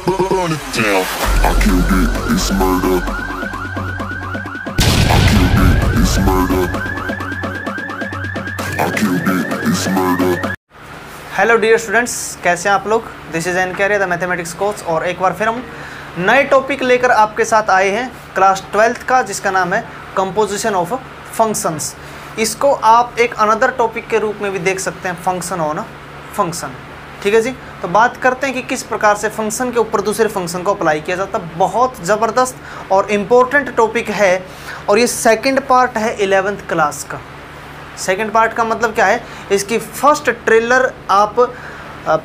burn it down. I killed it, it's murder. I killed it, it's murder. I killed it, it's murder. Hello dear students, कैसे हैं आप लोग। This is an career the mathematics coach, और एक बार फिर हम नए topic लेकर आपके साथ आए हैं क्लास 12th का, जिसका नाम है कंपोजिशन ऑफ फंक्शंस। इसको आप एक अनदर टॉपिक के रूप में भी देख सकते हैं, फंक्शन ऑन फंक्शन। ठीक है जी। तो बात करते हैं कि किस प्रकार से फंक्शन के ऊपर दूसरे फंक्शन को अप्लाई किया जाता है। बहुत ज़बरदस्त और इम्पोर्टेंट टॉपिक है, और ये सेकेंड पार्ट है 11th क्लास का। सेकेंड पार्ट का मतलब क्या है, इसकी फर्स्ट ट्रेलर आप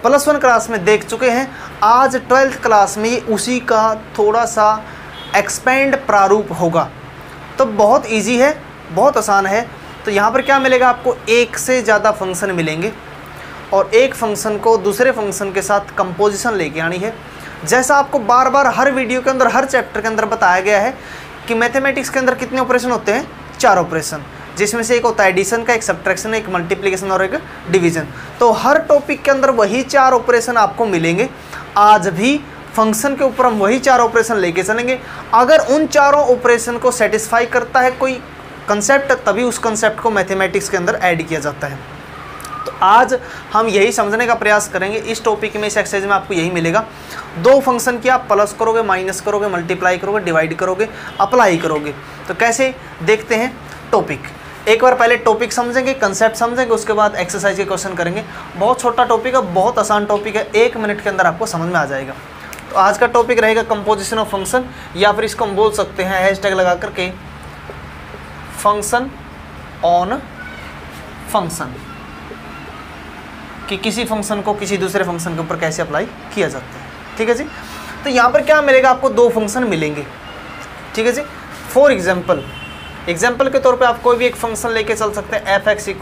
+1 क्लास में देख चुके हैं। आज 12th क्लास में ये उसी का थोड़ा सा एक्सपेंड प्रारूप होगा। तो बहुत इजी है, बहुत आसान है। तो यहाँ पर क्या मिलेगा आपको, एक से ज़्यादा फंक्शन मिलेंगे, और एक फंक्शन को दूसरे फंक्शन के साथ कंपोजिशन लेके आनी है। जैसा आपको बार बार हर वीडियो के अंदर, हर चैप्टर के अंदर बताया गया है कि मैथमेटिक्स के अंदर कितने ऑपरेशन होते हैं, 4 ऑपरेशन, जिसमें से एक होता है एडिशन का, एक सब्ट्रैक्शन, एक मल्टीप्लिकेशन और एक डिवीजन। तो हर टॉपिक के अंदर वही 4 ऑपरेशन आपको मिलेंगे। आज भी फंक्शन के ऊपर हम वही 4 ऑपरेशन लेके चलेंगे। अगर उन 4 ऑपरेशन को सेटिस्फाई करता है कोई कंसेप्ट, तभी उस कंसेप्ट को मैथमेटिक्स के अंदर ऐड किया जाता है। तो आज हम यही समझने का प्रयास करेंगे। इस टॉपिक में, इस एक्सरसाइज में आपको यही मिलेगा। 2 फंक्शन की आप प्लस करोगे, माइनस करोगे, मल्टीप्लाई करोगे, डिवाइड करोगे, अप्लाई करोगे। तो कैसे देखते हैं टॉपिक। एक बार पहले टॉपिक समझेंगे, कंसेप्ट समझेंगे, उसके बाद एक्सरसाइज के क्वेश्चन करेंगे। बहुत छोटा टॉपिक है, बहुत आसान टॉपिक है, 1 मिनट के अंदर आपको समझ में आ जाएगा। तो आज का टॉपिक रहेगा कंपोजिशन ऑफ फंक्शन, या फिर इसको हम बोल सकते हैं हैशटैग लगा करके फंक्शन ऑन फंक्शन, कि किसी फंक्शन को किसी दूसरे फंक्शन के ऊपर कैसे अप्लाई किया जाता है। ठीक है जी। तो यहाँ पर क्या मिलेगा आपको, 2 फंक्शन मिलेंगे। ठीक है जी। फॉर एग्जाम्पल के तौर पे आप कोई भी एक फंक्शन लेके चल सकते हैं, f(x) =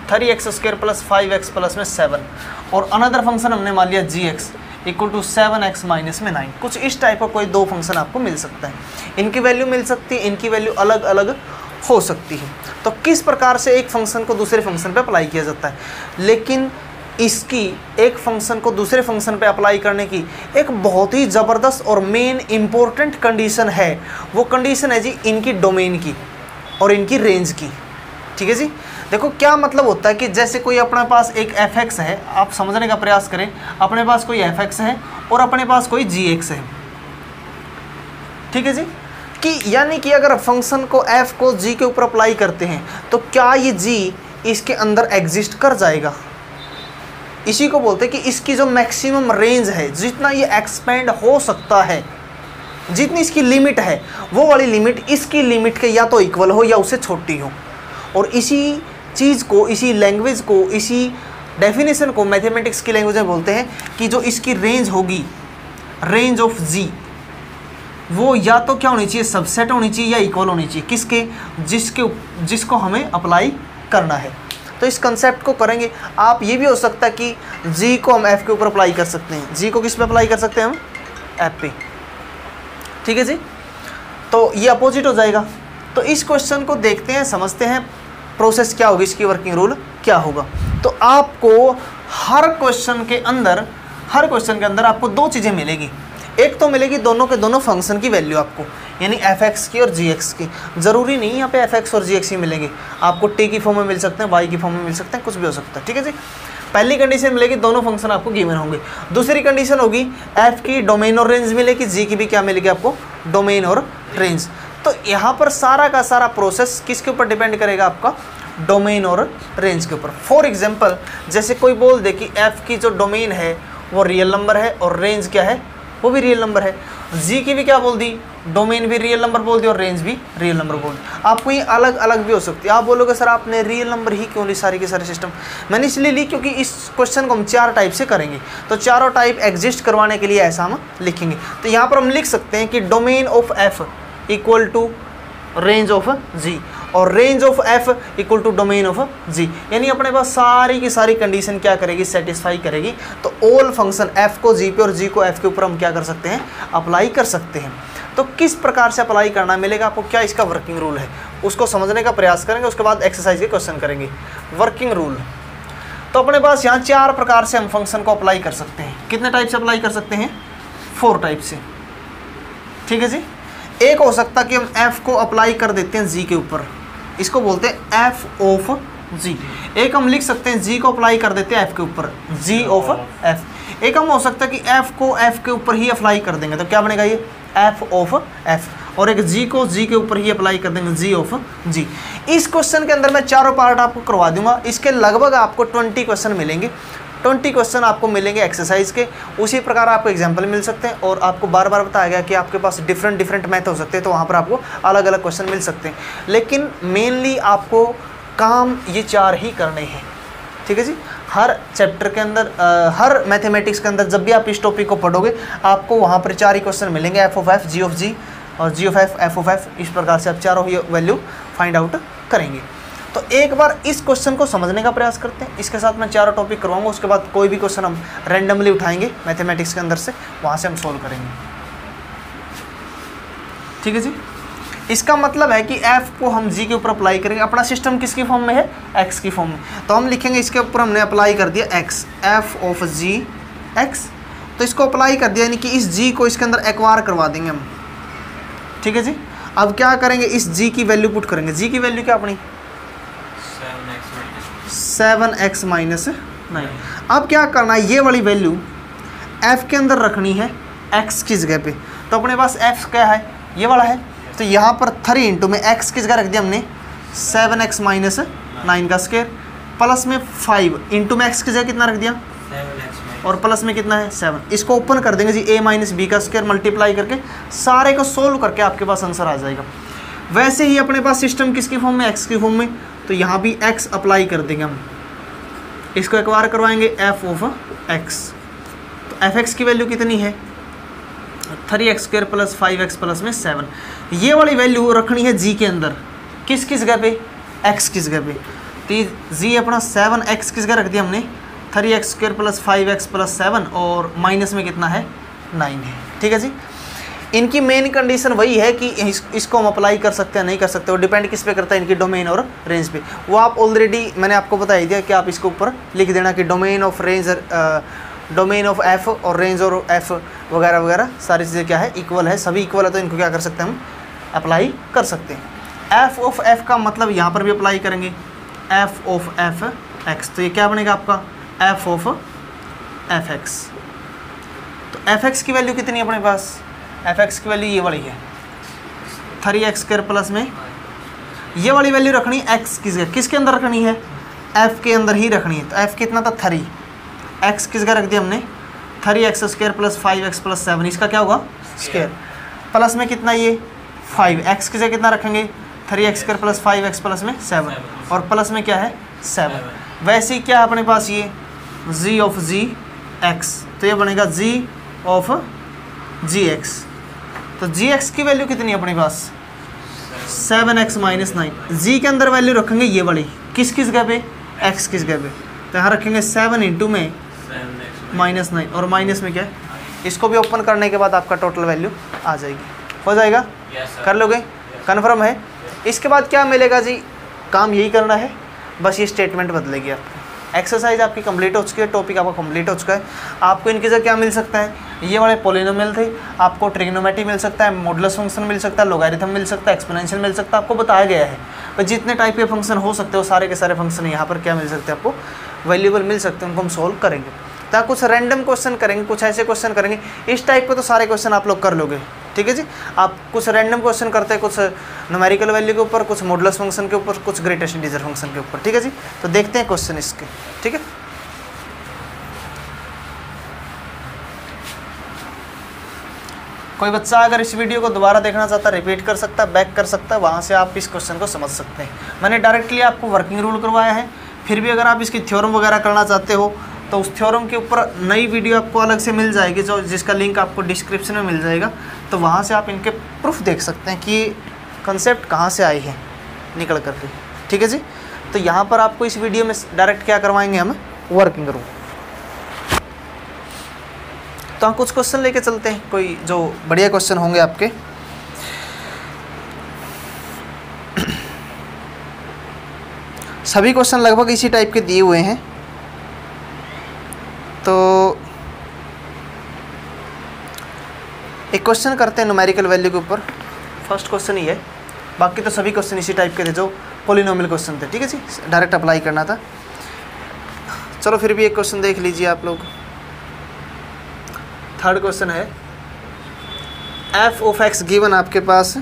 3x² + 5x + में 7, और अनदर फंक्शन हमने मान लिया g(x) = 7x - में 9। कुछ इस टाइप का कोई 2 फंक्शन आपको मिल सकता है। इनकी वैल्यू मिल सकती है, इनकी वैल्यू अलग अलग हो सकती है। तो किस प्रकार से एक फंक्शन को दूसरे फंक्शन पे अप्लाई किया जाता है, लेकिन इसकी एक फंक्शन को दूसरे फंक्शन पे अप्लाई करने की एक बहुत ही ज़बरदस्त और मेन इम्पोर्टेंट कंडीशन है। वो कंडीशन है जी इनकी डोमेन की और इनकी रेंज की। ठीक है जी। देखो क्या मतलब होता है कि जैसे कोई अपने पास एक f(x) है, आप समझने का प्रयास करें। अपने पास कोई f(x) है और अपने पास कोई g(x) है। ठीक है जी। कि यानी कि अगर फंक्शन को f को g के ऊपर अप्लाई करते हैं, तो क्या ये g इसके अंदर एग्जिस्ट कर जाएगा। इसी को बोलते हैं कि इसकी जो मैक्सिमम रेंज है, जितना ये एक्सपेंड हो सकता है, जितनी इसकी लिमिट है, वो वाली लिमिट इसकी लिमिट के या तो इक्वल हो या उससे छोटी हो। और इसी चीज़ को, इसी लैंग्वेज को, इसी डेफिनेशन को मैथमेटिक्स की लैंग्वेज में बोलते हैं कि जो इसकी रेंज होगी, रेंज ऑफ जी, वो या तो क्या होनी चाहिए, सबसेट होनी चाहिए, या इक्वल होनी चाहिए किसके, जिसको हमें अप्लाई करना है। तो इस कंसेप्ट को करेंगे। आप ये भी हो सकता है कि g को हम f के ऊपर अप्लाई कर सकते हैं। g को किस पे अप्लाई कर सकते हैं हम, f पे। ठीक है जी। तो ये अपोजिट हो जाएगा। तो इस क्वेश्चन को देखते हैं, समझते हैं प्रोसेस क्या होगी, इसकी वर्किंग रूल क्या होगा। तो आपको हर क्वेश्चन के अंदर आपको 2 चीज़ें मिलेगी। एक तो मिलेगी दोनों के दोनों फंक्शन की वैल्यू आपको, यानी f(x) की और g(x) की। ज़रूरी नहीं यहाँ पे f(x) और g(x) ही मिलेंगे, आपको t की फॉर्म में मिल सकते हैं, y की फॉर्म में मिल सकते हैं, कुछ भी हो सकता है। ठीक है जी। पहली कंडीशन मिलेगी, दोनों फंक्शन आपको गिवन होंगे। दूसरी कंडीशन होगी, f की डोमेन और रेंज मिलेगी, g की भी क्या मिलेगी आपको, डोमेन और रेंज। तो यहाँ पर सारा का सारा प्रोसेस किसके ऊपर डिपेंड करेगा, आपका डोमेन और रेंज के ऊपर। फॉर एग्जाम्पल, जैसे कोई बोल दे कि f की जो डोमेन है वो रियल नंबर है और रेंज क्या है, वो भी रियल नंबर है। g की भी क्या बोल दी, डोमेन भी रियल नंबर बोल दी और रेंज भी रियल नंबर बोल दी। आपको ये अलग अलग भी हो सकती है। आप बोलोगे सर आपने रियल नंबर ही क्यों ली सारी के सारे सिस्टम। मैंने इसलिए ली क्योंकि इस क्वेश्चन को हम 4 टाइप से करेंगे, तो चारों टाइप एग्जिस्ट करवाने के लिए ऐसा हम लिखेंगे। तो यहाँ पर हम लिख सकते हैं कि domain of f = range of g, और range of f = domain of g। यानी अपने पास सारी की सारी कंडीशन क्या करेगी, सेटिस्फाई करेगी। तो ऑल फंक्शन f को g पे और g को f के ऊपर हम क्या कर सकते हैं, अप्लाई कर सकते हैं। तो किस प्रकार से अप्लाई करना मिलेगा आपको, क्या इसका वर्किंग रूल है, उसको समझने का प्रयास करेंगे। उसके बाद एक्सरसाइज के क्वेश्चन करेंगे। वर्किंग रूल, तो अपने पास यहाँ 4 प्रकार से हम फंक्शन को अप्लाई कर सकते हैं। कितने टाइप से अप्लाई कर सकते हैं, 4 टाइप से, ठीक है जी। एक हो सकता कि हम f को अप्लाई कर देते हैं g के ऊपर, इसको बोलते हैं f ऑफ g। एक हम लिख सकते हैं g को अप्लाई कर देते हैं f के ऊपर, g ऑफ f। एक हम हो सकता है कि f को f के ऊपर ही अप्लाई कर देंगे, तो क्या बनेगा ये f ऑफ f, और एक g को g के ऊपर ही अप्लाई कर देंगे, g ऑफ g। इस क्वेश्चन के अंदर मैं चारों पार्ट आपको करवा दूंगा। इसके लगभग आपको 20 क्वेश्चन मिलेंगे, 20 क्वेश्चन आपको मिलेंगे एक्सरसाइज के। उसी प्रकार आपको एग्जाम्पल मिल सकते हैं, और आपको बार बार बताया गया कि आपके पास डिफरेंट मैथ हो सकते हैं, तो वहाँ पर आपको अलग अलग क्वेश्चन मिल सकते हैं। लेकिन मेनली आपको काम ये 4 ही करने हैं, ठीक है जी। हर चैप्टर के अंदर हर मैथमेटिक्स के अंदर जब भी आप इस टॉपिक को पढ़ोगे आपको वहाँ पर 4 ही क्वेश्चन मिलेंगे, F of F, G of G और G of F, F of F. इस प्रकार से आप चारों ही वैल्यू फाइंड आउट करेंगे। तो एक बार इस क्वेश्चन को समझने का प्रयास करते हैं। इसके साथ मैं चारों टॉपिक करवाऊंगा, उसके बाद कोई भी क्वेश्चन हम रैंडमली उठाएंगे मैथमेटिक्स के अंदर से, वहाँ से हम सोल्व करेंगे, ठीक है जी। इसका मतलब है कि f को हम g के ऊपर अप्लाई करेंगे। अपना सिस्टम किसकी फॉर्म में है, x की फॉर्म में, तो हम लिखेंगे इसके ऊपर हमने अप्लाई कर दिया x, f of g x। तो इसको अप्लाई कर दिया, यानी कि इस g को इसके अंदर एक्वायर करवा देंगे हम, ठीक है जी। अब क्या करेंगे, इस g की वैल्यू पुट करेंगे। g की वैल्यू क्या अपनी 7x माइनस 9। अब क्या करना है, ये वाली वैल्यू f के अंदर रखनी है x की जगह पे। तो अपने पास f क्या है, ये वाला है, तो यहाँ पर 3 इंटू में x की जगह रख दिया हमने 7x माइनस 9 का स्क्वायर, प्लस में 5 इंटू में x की जगह कितना रख दिया 7x, और प्लस में कितना है 7। इसको ओपन कर देंगे जी, a माइनस बी का स्क्वायर मल्टीप्लाई करके सारे को सोल्व करके आपके पास आंसर आ जाएगा। वैसे ही अपने पास सिस्टम किसकी फॉर्म में, x की फॉर्म में, तो यहाँ भी x अप्लाई कर देंगे हम, इसको एक्वायर करवाएंगे f ऑफ x। तो fx की वैल्यू कितनी है 3x square plus 5x plus में 7। ये वाली वैल्यू रखनी है g के अंदर, किस जगह पे, x की जगह पे। तो g अपना 7x की जगह रख दिया हमने, 3x square plus 5x plus 7, और माइनस में कितना है 9 है, ठीक है जी। इनकी मेन कंडीशन वही है कि इसको हम अप्लाई कर सकते हैं नहीं कर सकते, वो डिपेंड किस पे करता है, इनकी डोमेन और रेंज पे। वो आप ऑलरेडी मैंने आपको बता ही दिया कि आप इसको ऊपर लिख देना कि domain of range, domain of F और रेंज और एफ वगैरह वगैरह सारी चीज़ें क्या है, इक्वल है, सभी इक्वल है, तो इनको क्या कर सकते हैं हम अप्लाई कर सकते हैं। एफ ऑफ एफ का मतलब यहाँ पर भी अप्लाई करेंगे, एफ ऑफ एफ एक्स, तो ये क्या बनेगा आपका एफ ऑफ एफ एक्स। तो एफ एक्स की वैल्यू कितनी है अपने पास, एफ एक्स की वैल्यू ये वाली है 3x स्क्वायर प्लस में ये वाली वैल्यू रखनी है x की जगह, किसके अंदर रखनी है, f के अंदर ही रखनी है। तो f कितना था 3, x की जगह रख दिया हमने 3x square plus 5x plus 7, इसका क्या होगा स्क्वायर, प्लस में कितना ये 5, x की जगह कितना रखेंगे 3x square plus 5x plus में 7, और प्लस में क्या है 7। वैसे ही क्या है अपने पास ये g ऑफ g x, तो ये बनेगा g ऑफ जी एक्स। तो जी एक्स की वैल्यू कितनी है अपने पास 7x माइनस 9। जी के अंदर वैल्यू रखेंगे ये वाली, किस जगह पे, x की जगह पे, तो यहाँ रखेंगे 7 इंटू में माइनस 9, और माइनस में क्या है, इसको भी ओपन करने के बाद आपका टोटल वैल्यू आ जाएगी, हो जाएगा, कर लोगे, कन्फर्म है। इसके बाद क्या मिलेगा जी, काम यही करना है, बस ये स्टेटमेंट बदलेगी आपकी। एक्सरसाइज आपकी कंप्लीट हो चुकी है, टॉपिक आपका कंप्लीट हो चुका है। आपको इनकी जगह क्या मिल सकता है, ये वाले पॉलिनोमियल थे, आपको ट्रिग्नोमेट्री मिल सकता है, मॉडुलस फंक्शन मिल सकता है, लोगारिथम मिल सकता है, एक्सपोनेंशियल मिल सकता है, आपको बताया गया है। पर जितने टाइप के फंक्शन हो सकते हो सारे के सारे फंक्शन यहाँ पर क्या मिल सकते हैं, आपको वैल्यूबल मिल सकते हैं, उनको हम सोल्व करेंगे। तो कुछ रैंडम क्वेश्चन करेंगे, कुछ ऐसे क्वेश्चन करेंगे, इस टाइप के तो सारे क्वेश्चन आप लोग कर लोगे, ठीक है जी। आप कुछ रैंडम क्वेश्चन करते हैं, कुछ न्यूमेरिकल वैल्यू के ऊपर, कुछ मॉडुलस फंक्शन के ऊपर, कुछ ग्रेटेस्ट इंटीजर फंक्शन के ऊपर, ठीक है जी। तो देखते हैं क्वेश्चन इसके, ठीक है। कोई बच्चा अगर इस वीडियो को दोबारा देखना चाहता है, रिपीट कर सकता है, बैक कर सकता है, वहाँ से आप इस क्वेश्चन को समझ सकते हैं। मैंने डायरेक्टली आपको वर्किंग रूल करवाया है, फिर भी अगर आप इसकी थ्योरम वगैरह करना चाहते हो तो उस थ्योरम के ऊपर नई वीडियो आपको अलग से मिल जाएगी, जो जिसका लिंक आपको डिस्क्रिप्शन में मिल जाएगा। तो वहाँ से आप इनके प्रूफ देख सकते हैं कि कंसेप्ट कहाँ से आए हैं निकल करके, ठीक है जी। तो यहाँ पर आपको इस वीडियो में डायरेक्ट क्या करवाएंगे, हम वर्किंग रूल। तो हम कुछ क्वेश्चन लेके चलते हैं, कोई जो बढ़िया क्वेश्चन होंगे आपके। सभी क्वेश्चन लगभग इसी टाइप के दिए हुए हैं। तो एक क्वेश्चन करते हैं न्यूमेरिकल वैल्यू के ऊपर। फर्स्ट क्वेश्चन ही है, बाकी तो सभी क्वेश्चन इसी टाइप के थे जो पॉलिनोमियल क्वेश्चन थे, ठीक है जी, डायरेक्ट अप्लाई करना था। चलो फिर भी एक क्वेश्चन देख लीजिए आप लोग। थर्ड क्वेश्चन है एफ ऑफ एक्स गिवन आपके पास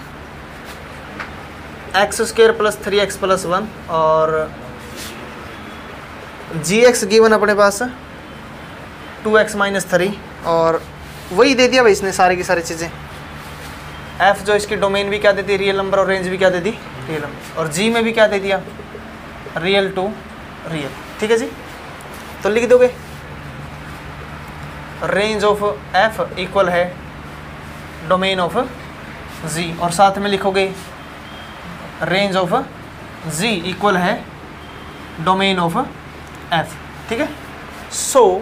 X square plus 3x plus 1 और जी एक्स गिवन अपने पास 2x माइनस 3 और वही दे दिया भाई इसने सारी की सारी चीज़ें। एफ जो इसकी डोमेन भी क्या देती है, रियल नंबर, और रेंज भी क्या देती, रियल नंबर, और जी में भी क्या दे दिया, रियल टू रियल, ठीक है जी। तो लिख दोगे रेंज ऑफ एफ इक्वल है डोमेन ऑफ जी, और साथ में लिखोगे रेंज ऑफ जी इक्वल है डोमेन ऑफ एफ, ठीक है। सो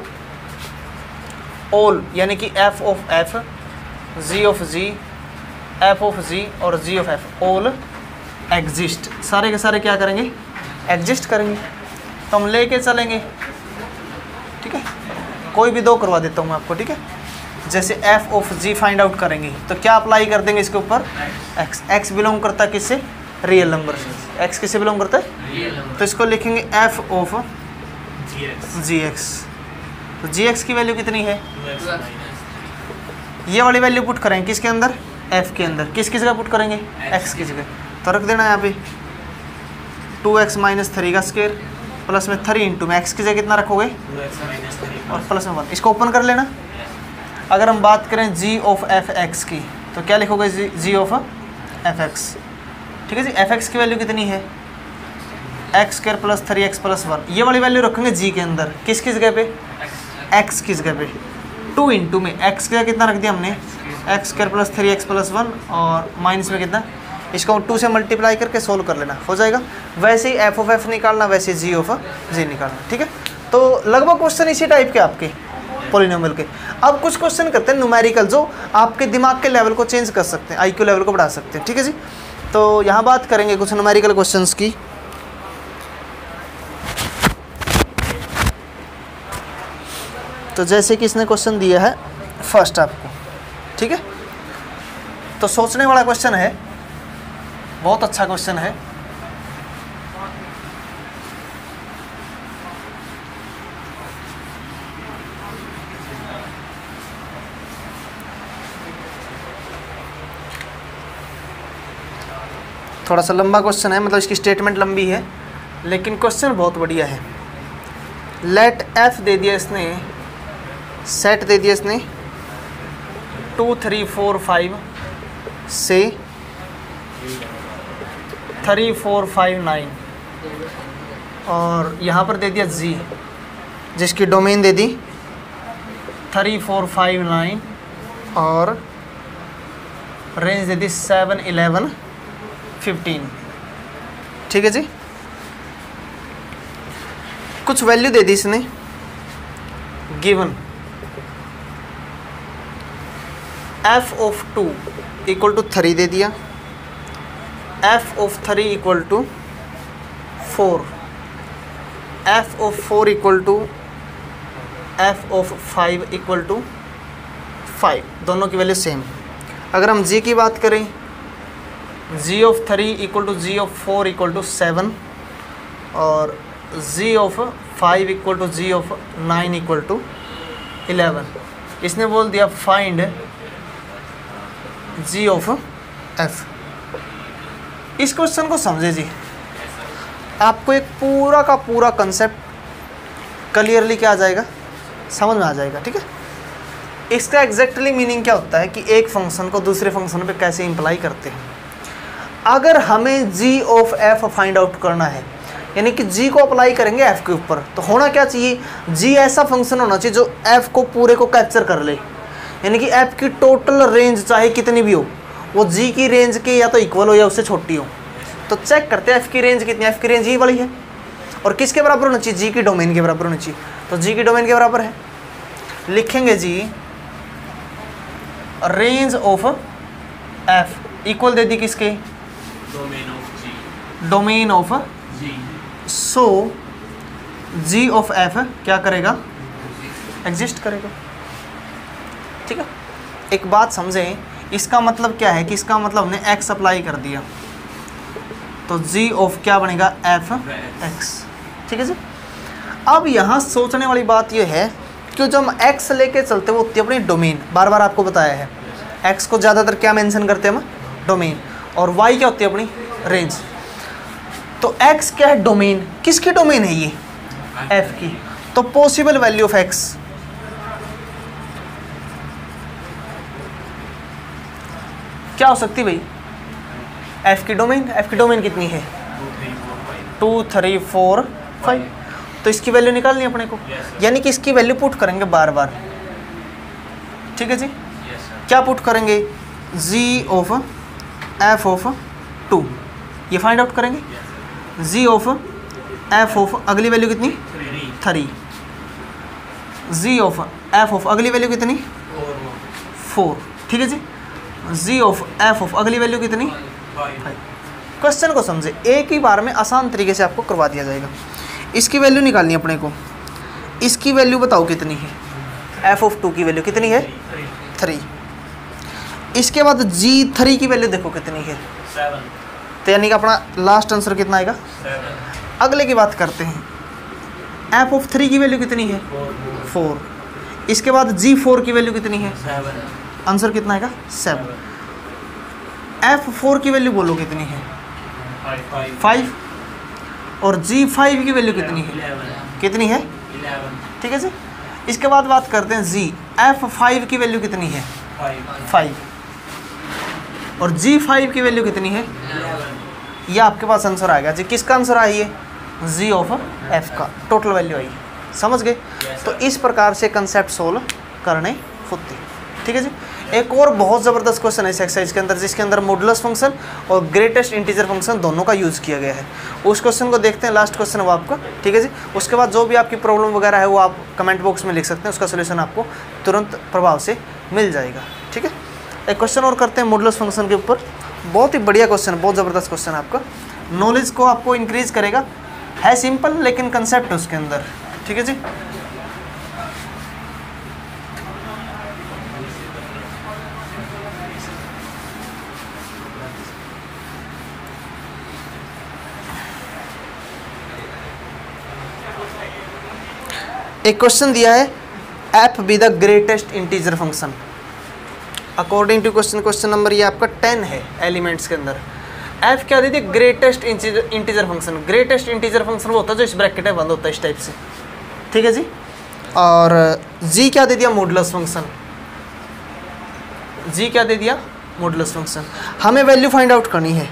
ऑल यानी कि F of F, G of G, F of G और G of F all exist, सारे के सारे क्या करेंगे, एग्जिस्ट करेंगे। तो हम लेके चलेंगे, ठीक है। कोई भी दो करवा देता हूँ मैं आपको, ठीक है। जैसे F of G find out करेंगे तो क्या अप्लाई कर देंगे इसके ऊपर, एक्स। एक्स बिलोंग करता है किससे, रियल नंबर से। एक्स किससे बिलोंग करता है, तो इसको लिखेंगे एफ ऑफ जी एक्स। तो जी एक्स की वैल्यू कितनी है, ये वाली वैल्यू पुट करेंगे किसके अंदर, एफ के अंदर। किसकी जगह पुट करेंगे, एक्स की जगह। तो रख देना यहाँ पे 2x माइनस 3 का स्क्वायर प्लस में 3 इंटू में एक्स की जगह कितना रखोगे, और प्लस में 1। इसको ओपन कर लेना। अगर हम बात करें जी ऑफ एफ एक्स की तो क्या लिखोगे, जी ऑफ एफ एक्स, ठीक है जी। एफ एक्स की वैल्यू कितनी है, x square plus 3x plus 1। ये वाली वैल्यू रखेंगे जी के अंदर, किसकी जगह पे, एक्स की जगह पे। 2 इंटू में एक्स की जगह कितना रख दिया हमने, x square plus 3x plus 1 और माइनस में कितना, इसको 2 से मल्टीप्लाई करके सोल्व कर लेना, हो जाएगा। वैसे ही एफ ऑफ एफ निकालना, वैसे जी ऑफ जी निकालना, ठीक है। तो लगभग क्वेश्चन इसी टाइप के आपके पॉलिनोमियल के। अब कुछ क्वेश्चन करते हैं न्यूमेरिकल जो आपके दिमाग के लेवल को चेंज कर सकते हैं, आईक्यू लेवल को बढ़ा सकते हैं, ठीक है जी। तो यहाँ बात करेंगे कुछ न्यूमेरिकल क्वेश्चंस की। तो जैसे कि इसने क्वेश्चन दिया है फर्स्ट आपको, ठीक है। तो सोचने वाला क्वेश्चन है, बहुत अच्छा क्वेश्चन है। थोड़ा सा लंबा क्वेश्चन है, मतलब इसकी स्टेटमेंट लंबी है लेकिन क्वेश्चन बहुत बढ़िया है। लेट एफ दे दिया इसने, सेट दे दिया इसने 2 3 4 5 से 3 4 5 9 और यहाँ पर दे दिया जी, जिसकी डोमेन दे दी 3 4 5 9 और रेंज दे दी 7 11 15, ठीक है जी। कुछ वैल्यू दे दी इसने given F of 2 equal to 3 दे दिया, F of 3 equal to 4, F of 4 equal to F of 5 equal to 5, दोनों की वैल्यू सेम। अगर हम जी की बात करें, G of 3 equal to G of 4 equal to 7 और G of 5 equal to G of 9 equal to 11। इसने बोल दिया फाइंड जी ऑफ एफ। इस क्वेश्चन को समझे जी, आपको एक पूरा का पूरा कंसेप्ट क्लियरली क्या आ जाएगा, समझ में आ जाएगा, ठीक है। इसका एग्जैक्टली मीनिंग क्या होता है कि एक फंक्शन को दूसरे फंक्शन पे कैसे इंप्लाई करते हैं। अगर हमें जी ऑफ एफ फाइंड आउट करना है, यानी कि जी को अप्लाई करेंगे एफ के ऊपर, तो होना क्या चाहिए, जी ऐसा फंक्शन होना चाहिए जो एफ को पूरे को कैप्चर कर ले, यानी कि एफ की टोटल रेंज चाहे कितनी भी हो वो जी की रेंज के या तो इक्वल हो या उससे छोटी हो। तो चेक करते हैं एफ की रेंज कितनी है, एफ की रेंज ही वाली है और किसके बराबर होना चाहिए, जी की डोमेन के बराबर होनी चाहिए। तो जी की डोमेन के बराबर है, लिखेंगे G range of F equal दे दी किसके, domain of G. So G of F क्या करेगा, एग्जिस्ट करेगा, ठीक है। एक बात समझें, इसका मतलब क्या है कि इसका मतलब हमने x अप्लाई कर दिया तो g ऑफ क्या बनेगा एफ एक्स। ठीक है जी। अब यहाँ सोचने वाली बात ये है कि जो हम x लेके चलते हैं वो होती है अपनी डोमेन, बार बार आपको बताया है। x को ज़्यादातर क्या मेंशन करते हैं हम, डोमेन, और y क्या होती है अपनी रेंज। तो x क्या है, डोमेन, किसकी डोमेन है ये, f की। तो पॉसिबल वैल्यू ऑफ x क्या हो सकती है भाई, f की डोमेन। f की डोमेन कितनी है 2 3 4 5, तो इसकी वैल्यू निकालनी है अपने को, यानी कि इसकी वैल्यू पुट करेंगे बार बार। ठीक है जी। क्या पुट करेंगे, g ऑफ f ऑफ 2, ये फाइंड आउट करेंगे। g ऑफ f ऑफ अगली वैल्यू कितनी 3, g ऑफ f ऑफ अगली वैल्यू कितनी 4। ठीक है जी। g ऑफ f ऑफ अगली वैल्यू कितनी 5। क्वेश्चन को समझे, एक ही बार में आसान तरीके से आपको करवा दिया जाएगा। इसकी वैल्यू निकालनी है अपने को, इसकी वैल्यू बताओ कितनी है, f ऑफ 2 की वैल्यू कितनी है 3। इसके बाद g3 की वैल्यू देखो कितनी है 7, तो यानी कि अपना लास्ट आंसर कितना आएगा 7, अगले की बात करते हैं, f ऑफ 3 की वैल्यू कितनी है 4। इसके बाद g4 की वैल्यू कितनी है 7, आंसर कितना आएगा 7। f4 की वैल्यू बोलो कितनी है 5, और g5 की वैल्यू कितनी है 11, कितनी है 11, ठीक है जी। इसके बाद बात करते हैं g, f5 की वैल्यू कितनी है 5, और g5 की वैल्यू कितनी है 11, ये आपके पास आंसर आएगा जी। किसका आंसर आई है, g ऑफ f का टोटल वैल्यू आई। समझ गए। तो इस प्रकार से कंसेप्ट सोल्व करने होते हैं। ठीक है जी। एक और बहुत ज़बरदस्त क्वेश्चन है इस एक्सरसाइज के अंदर, जिसके अंदर मॉडुलस फंक्शन और ग्रेटेस्ट इंटीजर फंक्शन दोनों का यूज़ किया गया है। उस क्वेश्चन को देखते हैं, लास्ट क्वेश्चन है आपका। ठीक है जी। उसके बाद जो भी आपकी प्रॉब्लम वगैरह है वो आप कमेंट बॉक्स में लिख सकते हैं, उसका सोल्यूशन आपको तुरंत प्रभाव से मिल जाएगा। ठीक है। एक क्वेश्चन और करते हैं मॉडुलस फंक्शन के ऊपर। बहुत ही बढ़िया क्वेश्चन है, बहुत ज़बरदस्त क्वेश्चन है आपका, नॉलेज को आपको इंक्रीज करेगा। है सिंपल लेकिन कंसेप्ट है उसके अंदर। ठीक है जी। एक क्वेश्चन दिया है, F be the greatest integer function. According to question number ये आपका 10 है एलिमेंट्स के अंदर। एफ क्या दे दिया, greatest integer function. Greatest integer function वो होता है जो इस ब्रैकेट में बंद होता है इस टाइप से। ठीक है जी। और जी क्या दे दिया, मॉडुलस फंक्शन। जी क्या दे दिया, मॉडुलस फंक्शन। हमें वैल्यू फाइंड आउट करनी है।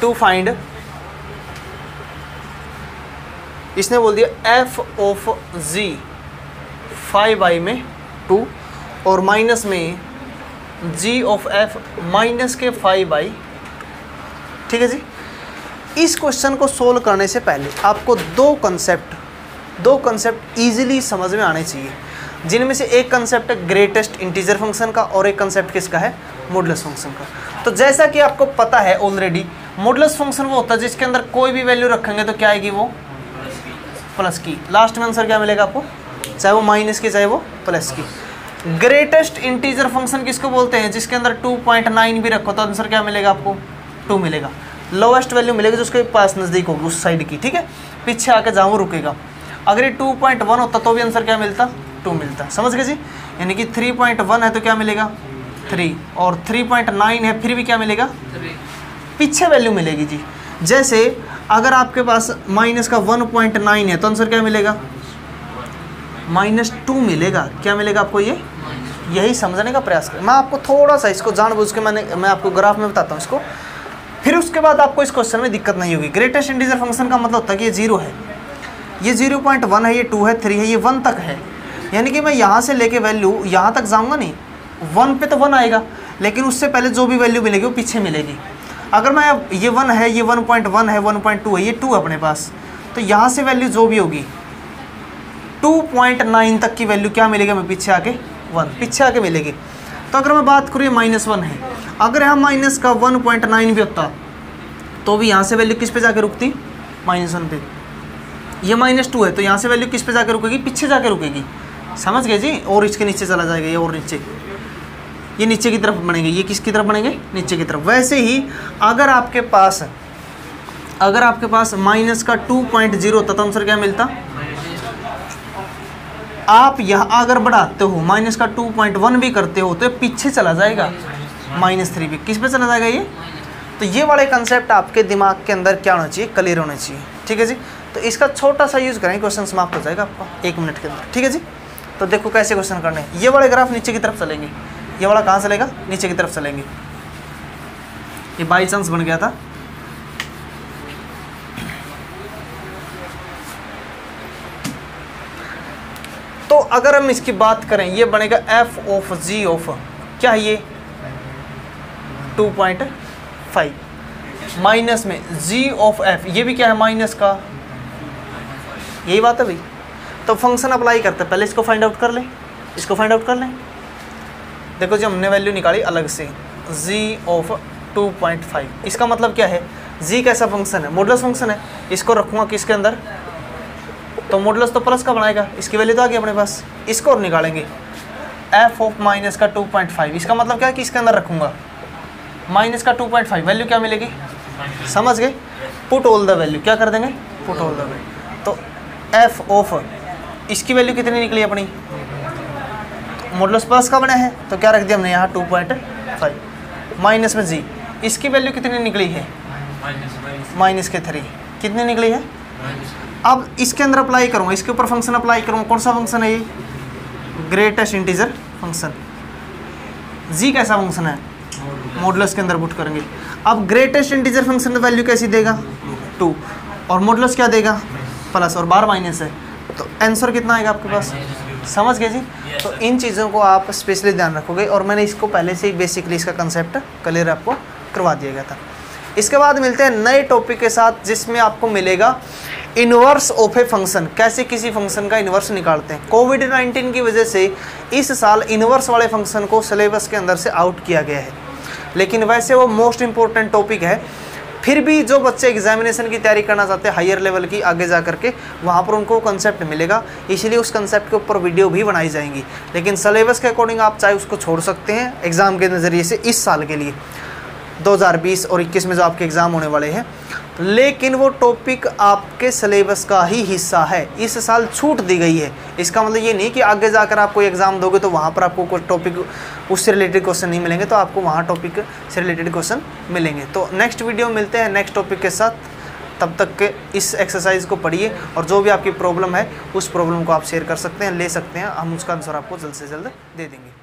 टू फाइंड, इसने बोल दिया एफ ऑफ जी 5i में 2 और माइनस में जी ऑफ एफ माइनस के 5i। ठीक है जी। इस क्वेश्चन को सोल्व करने से पहले आपको दो कंसेप्ट इजीली समझ में आने चाहिए, जिनमें से एक कंसेप्ट है ग्रेटेस्ट इंटीजर फंक्शन का और एक कंसेप्ट किसका है, मॉडुलस फंक्शन का। तो जैसा कि आपको पता है ऑलरेडी, मॉडुलस फंक्शन वो होता है जिसके अंदर कोई भी वैल्यू रखेंगे तो क्या आएगी, वो प्लस की। लास्ट में आंसर क्या मिलेगा आपको, चाहे वो माइनस की चाहे वो प्लस की। ग्रेटेस्ट इंटीजर फंक्शन किसको बोलते हैं, जिसके अंदर 2.9 भी रखो तो आंसर क्या मिलेगा आपको, 2 मिलेगा। लोवेस्ट वैल्यू मिलेगी जो उसके पास नज़दीक होगी उस साइड की। ठीक है, पीछे आके जहाँ वो रुकेगा। अगर ये 2.1 होता तो भी आंसर क्या मिलता, 2 मिलता। समझ गए जी। यानी कि 3.1 है तो क्या मिलेगा 3, और 3.9 है फिर भी क्या मिलेगा, पीछे वैल्यू मिलेगी जी। जैसे अगर आपके पास माइनस का 1.9 है तो आंसर क्या मिलेगा, -2 मिलेगा। क्या मिलेगा आपको, ये यही समझने का प्रयास करें। मैं आपको थोड़ा सा इसको जानबूझ के मैं आपको ग्राफ में बताता हूँ इसको, फिर उसके बाद आपको इस क्वेश्चन में दिक्कत नहीं होगी। ग्रेटेस्ट इंटीजर फंक्शन का मतलब होता है कि ये 0 है, ये 0.1 है, ये 2 है, 3 है, ये 1 तक है। यानी कि मैं यहाँ से लेके वैल्यू यहाँ तक जाऊँगा नहीं, 1 पे तो 1 आएगा, लेकिन उससे पहले जो भी वैल्यू मिलेगी वो पीछे मिलेगी। अगर मैं अब ये 1 है, ये 1.1 है, 1.2 है, ये 2 है अपने पास, तो यहाँ से वैल्यू जो भी होगी 2.9 तक की वैल्यू क्या मिलेगी हमें, पीछे आके 1 पीछे आके मिलेगी। तो अगर मैं बात करूँ ये -1 है, अगर यहाँ माइनस का 1.9 भी होता तो भी यहाँ से वैल्यू किस पे जाके रुकती, -1 पे। ये -2 है तो यहाँ से वैल्यू किस पे जाके रुकेगी, पीछे जाके रुकेगी। समझ गए जी। और इसके नीचे चला जाएगा ये, और नीचे ये नीचे की तरफ बनेंगे, ये किसकी तरफ बनेंगे, नीचे की तरफ। वैसे ही अगर आपके पास माइनस का 2.0 तदनुसार क्या मिलता, आप यहाँ अगर बढ़ाते हो माइनस का 2.1 भी करते हो तो ये पीछे चला जाएगा, -3 भी किस पे चला जाएगा ये। तो ये वाले कंसेप्ट आपके दिमाग के अंदर क्या होना चाहिए, क्लियर होना चाहिए, ठीक है जी। तो इसका छोटा सा यूज़ करेंगे, क्वेश्चन समाप्त हो जाएगा आपका 1 मिनट के अंदर, ठीक है जी। तो देखो कैसे क्वेश्चन करने हैं। ये वाले ग्राफ नीचे की तरफ चलेंगे, ये वाला कहाँ चलेगा, नीचे की तरफ चलेंगे। ये बाई चांस बन गया था। तो अगर हम इसकी बात करें, ये बनेगा f ऑफ g ऑफ क्या है, ये 2.5 माइनस में g ऑफ f, ये भी क्या है माइनस का, यही बात है भाई। तो फंक्शन अप्लाई करते हैं, पहले इसको फाइंड आउट कर लें, इसको फाइंड आउट कर लें। देखो जी हमने वैल्यू निकाली अलग से, g ऑफ 2.5, इसका मतलब क्या है, g कैसा फंक्शन है, मॉडुलस फंक्शन है। इसको रखूँगा किसके अंदर, तो मॉडुलस तो प्लस का बनाएगा, इसकी वैल्यू तो आ गई अपने पास। इसको और निकालेंगे f ऑफ माइनस का 2.5, इसका मतलब क्या है कि इसके अंदर रखूँगा माइनस का 2.5, वैल्यू क्या मिलेगी, समझ गए। पुट ऑल द वैल्यू, क्या कर देंगे, पुट ऑल द वैल्यू। तो f ऑफ इसकी वैल्यू कितनी निकली अपनी, मॉडुलस प्लस का बना है तो क्या रख दिया हमने यहाँ 2.5, माइनस में g, इसकी वैल्यू कितनी निकली है, -3, कितनी निकली है। अब इसके अंदर अप्लाई करूँगा, इसके ऊपर फंक्शन अप्लाई करूँगा, कौन सा फंक्शन है ये, ग्रेटेस्ट इंटीजर फंक्शन। g कैसा फंक्शन है, मॉडुलस के अंदर पुट करेंगे। अब ग्रेटेस्ट इंटीजर फंक्शन की वैल्यू कैसी देगा, 2, और मॉडुलस क्या देगा, प्लस, और बार माइनस है, तो आंसर कितना आएगा आपके पास, समझ गए जी। तो इन चीज़ों को आप स्पेशली ध्यान रखोगे, और मैंने इसको पहले से ही बेसिकली इसका कंसेप्ट क्लियर आपको करवा दिया गया था। इसके बाद मिलते हैं नए टॉपिक के साथ, जिसमें आपको मिलेगा इन्वर्स ऑफ ए फंक्शन, कैसे किसी फंक्शन का इन्वर्स निकालते हैं। कोविड-19 की वजह से इस साल इन्वर्स वाले फंक्शन को सिलेबस के अंदर से आउट किया गया है, लेकिन वैसे वो मोस्ट इंपॉर्टेंट टॉपिक है। फिर भी जो बच्चे एग्जामिनेशन की तैयारी करना चाहते हैं हायर लेवल की आगे जा करके, वहाँ पर उनको कंसेप्ट मिलेगा, इसलिए उस कंसेप्ट के ऊपर वीडियो भी बनाई जाएंगी। लेकिन सिलेबस के अकॉर्डिंग आप चाहे उसको छोड़ सकते हैं एग्ज़ाम के नज़रिए से इस साल के लिए, 2020 और 21 में जो आपके एग्ज़ाम होने वाले हैं, लेकिन वो टॉपिक आपके सिलेबस का ही हिस्सा है, इस साल छूट दी गई है। इसका मतलब ये नहीं कि आगे जाकर आप कोई एग्ज़ाम दोगे तो वहाँ पर आपको कोई टॉपिक उससे रिलेटेड क्वेश्चन नहीं मिलेंगे, तो आपको वहाँ टॉपिक से रिलेटेड क्वेश्चन मिलेंगे। तो नेक्स्ट वीडियो मिलते हैं नेक्स्ट टॉपिक के साथ, तब तक के इस एक्सरसाइज को पढ़िए, और जो भी आपकी प्रॉब्लम है उस प्रॉब्लम को आप शेयर कर सकते हैं, ले सकते हैं, हम उसका आंसर आपको जल्द से जल्द दे देंगे।